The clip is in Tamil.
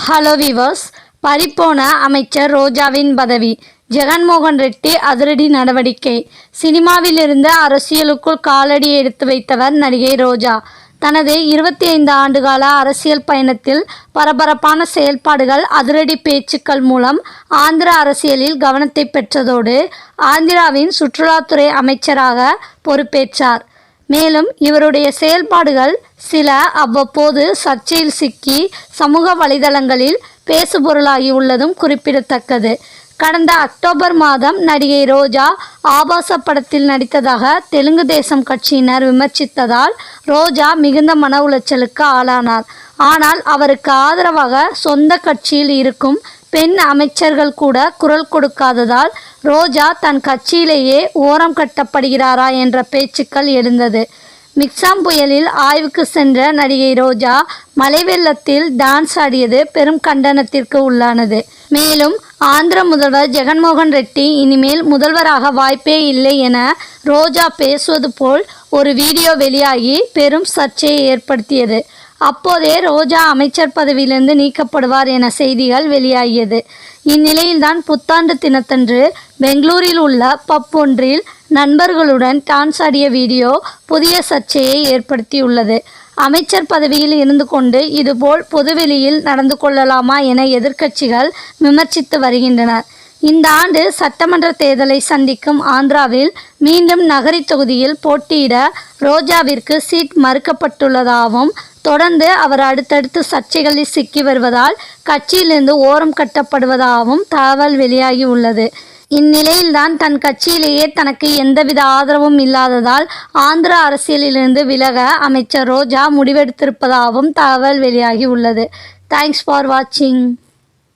Hello viewers. பறிப்போன அமைச்சர் ரோஜாவின் பதவி. ஜெகன்மோகன் ரெட்டி அதிரடி நடவடிக்கை. சினிமாவிலிருந்து அரசியலுக்குள் காலடி எடுத்து வைத்தவர் நடிகை ரோஜா. தனது 25 ஆண்டுகால அரசியல் பயணத்தில் பரபரப்பான செயல்பாடுகள், அதிரடி பேச்சுக்கள் மூலம் ஆந்திர அரசியலில் கவனத்தை பெற்றதோடு ஆந்திராவின் சுற்றுலாத்துறை அமைச்சராக பொறுப்பேற்றார். மேலும் இவருடைய செயல்பாடுகள் சில அவ்வப்போது சர்ச்சையில் சிக்கி சமூக வலைதளங்களில் பேசுபொருளாகி உள்ளதும் குறிப்பிடத்தக்கது. கடந்த அக்டோபர் மாதம் நடிகை ரோஜா ஆபாச படத்தில் நடித்ததாக தெலுங்கு தேசம் கட்சியினர் விமர்சித்ததால் ரோஜா மிகுந்த மன உளைச்சலுக்கு ஆளானார். ஆனால் அவருக்கு ஆதரவாக சொந்த கட்சியில் இருக்கும் பெண் அமைச்சர்கள் கூட குரல் கொடுக்காததால் ரோஜா தன் கட்சியிலேயே ஓரம் கட்டப்படுகிறாரா என்ற பேச்சுக்கள் எழுந்தது. மிக்சாம் புயலில் ஆய்வுக்கு சென்ற நடிகை ரோஜா மழை வெள்ளத்தில் டான்ஸ் ஆடியது பெரும் கண்டனத்திற்கு உள்ளானது. மேலும் ஆந்திர முதல்வர் ஜெகன்மோகன் ரெட்டி இனிமேல் முதல்வராக வாய்ப்பே இல்லை என ரோஜா பேசுவது போல் ஒரு வீடியோ வெளியாகி பெரும் சர்ச்சையை ஏற்படுத்தியது. அப்போதே ரோஜா அமைச்சர் பதவியிலிருந்து நீக்கப்படுவார் என செய்திகள் வெளியாகியது. இந்நிலையில்தான் புத்தாண்டு தினத்தன்று பெங்களூரில் உள்ள பப் ஒன்றில் நண்பர்களுடன் டான்ஸ் ஆடிய வீடியோ புதிய சர்ச்சையை ஏற்படுத்தியுள்ளது. அமைச்சர் பதவியில் இருந்து கொண்டு இதுபோல் பொதுவெளியில் நடந்து கொள்ளலாமா என எதிர்க்கட்சிகள் விமர்சித்து வருகின்றனர். இந்த ஆண்டு சட்டமன்ற தேர்தலை சந்திக்கும் ஆந்திராவில் மீண்டும் நகரி தொகுதியில் போட்டியிட ரோஜாவிற்கு சீட் மறுக்கப்பட்டுள்ளதாகவும், தொடர்ந்து அவர் அடுத்தடுத்து சர்ச்சைகளில் சிக்கி வருவதால் கட்சியிலிருந்து ஓரம் கட்டப்படுவதாகவும் தகவல் வெளியாகி உள்ளது. இந்நிலையில்தான் தன் கட்சியிலேயே தனக்கு எந்தவித ஆதரவும் இல்லாததால் ஆந்திர அரசியலிலிருந்து விலக அமைச்சர் ரோஜா முடிவெடுத்திருப்பதாகவும் தகவல் வெளியாகி உள்ளது. தேங்க்ஸ் ஃபார் வாட்சிங்.